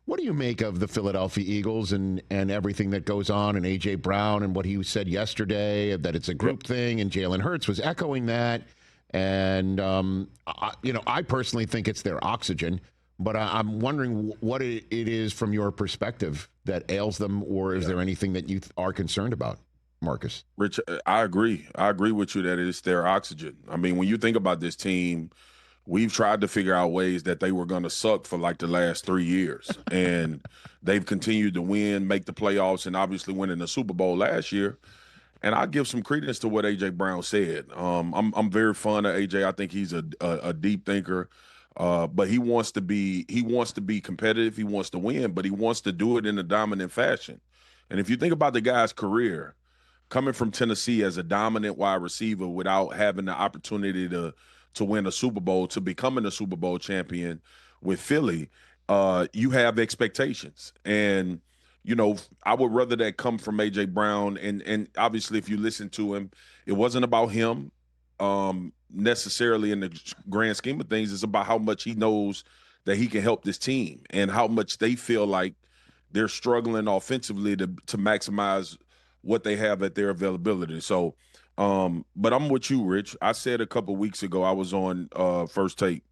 What do you make of the Philadelphia Eagles and everything that goes on, and A.J. Brown and what he said yesterday, that it's a group thing, and Jalen Hurts was echoing that. And, I personally think it's their oxygen, but I'm wondering what it is from your perspective that ails them, or is there anything that you are concerned about, Marcus? Rich, I agree. I agree with you that it's their oxygen. I mean, when you think about this team, we've tried to figure out ways that they were going to suck for like the last 3 years. And they've continued to win, make the playoffs, and obviously winning the Super Bowl last year. And I give some credence to what A.J. Brown said. I'm very fond of A.J. I think he's a deep thinker. But he wants to be competitive. He wants to win, but he wants to do it in a dominant fashion. And if you think about the guy's career, coming from Tennessee as a dominant wide receiver without having the opportunity to win a Super Bowl, to becoming a Super Bowl champion with Philly, you have expectations. And, I would rather that come from A.J. Brown. And obviously, if you listen to him, it wasn't about him necessarily in the grand scheme of things. It's about how much he knows that he can help this team and how much they feel like they're struggling offensively to maximize what they have at their availability. So, but I'm with you, Rich. I said a couple weeks ago, I was on First Take,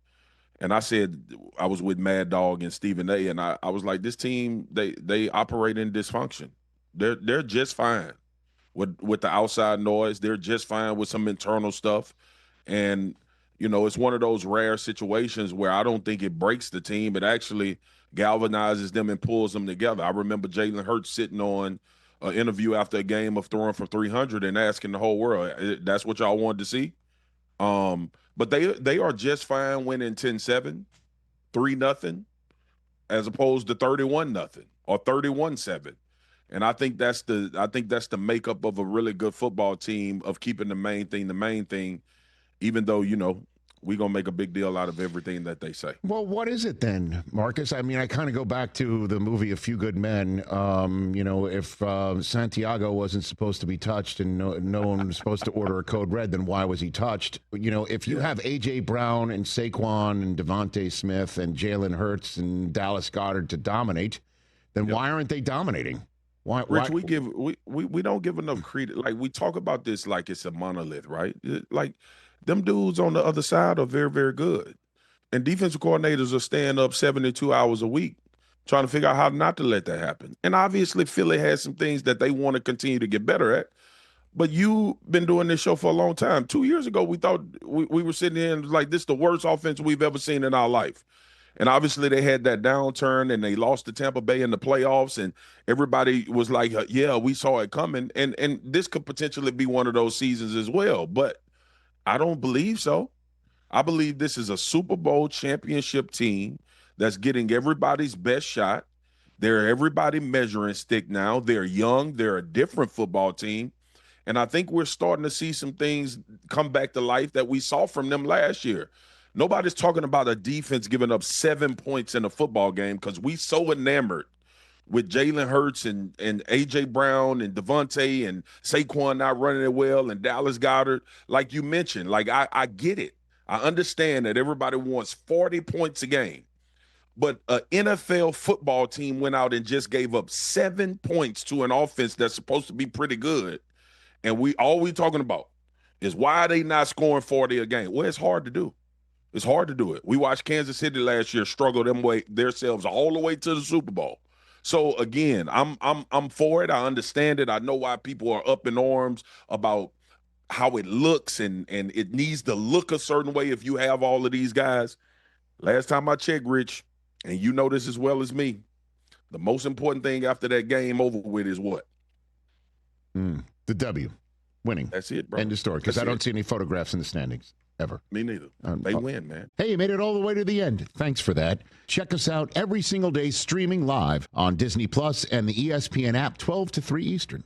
and I said I was with Mad Dog and Stephen A, and I was like, this team, they operate in dysfunction. They're just fine with the outside noise. They're just fine with some internal stuff. And, it's one of those rare situations where I don't think it breaks the team. It actually galvanizes them and pulls them together. I remember Jalen Hurts sitting on an interview after a game of throwing for 300 and asking the whole world, that's what y'all wanted to see? But they are just fine winning 10-7, 3-0, as opposed to 31-0 or 31-7. And I think that's the makeup of a really good football team, of keeping the main thing, even though, we're going to make a big deal out of everything that they say. Well, what is it then, Marcus? I mean, I kind of go back to the movie A Few Good Men. If Santiago wasn't supposed to be touched and no one was supposed to order a code red, then why was he touched? If you have A.J. Brown and Saquon and Devontae Smith and Jalen Hurts and Dallas Goedert to dominate, then why aren't they dominating? Why? Rich, we don't give enough credit. Like, we talk about this like it's a monolith, right? Like, them dudes on the other side are very, very good. And defensive coordinators are staying up 72 hours a week trying to figure out how not to let that happen. And obviously, Philly has some things that they want to continue to get better at. But you've been doing this show for a long time. 2 years ago, we thought we were sitting here and like, this is the worst offense we've ever seen in our life. And obviously, they had that downturn and they lost to Tampa Bay in the playoffs. And everybody was like, yeah, we saw it coming. And this could potentially be one of those seasons as well. But I don't believe so. I believe this is a Super Bowl championship team that's getting everybody's best shot. They're everybody measuring stick now. They're young. They're a different football team. And I think we're starting to see some things come back to life that we saw from them last year. Nobody's talking about a defense giving up 7 points in a football game because we so enamored with Jalen Hurts and A.J. Brown and Devontae and Saquon not running it well and Dallas Goedert. Like you mentioned, like I get it. I understand that everybody wants 40 points a game. But an NFL football team went out and just gave up 7 points to an offense that's supposed to be pretty good. And all we talking about is why are they not scoring 40 a game? Well, it's hard to do. It's hard to do it. We watched Kansas City last year struggle themselves all the way to the Super Bowl. So again, I'm for it. I understand it. I know why people are up in arms about how it looks and it needs to look a certain way if you have all of these guys. Last time I checked, Rich, and you know this as well as me, the most important thing after that game over with is what? The W, winning. That's it, bro. End of story. Because I don't see any photographs in the standings. Ever. Me neither. They win, man. Hey, you made it all the way to the end. Thanks for that. Check us out every single day streaming live on Disney Plus and the ESPN app 12 to 3 Eastern.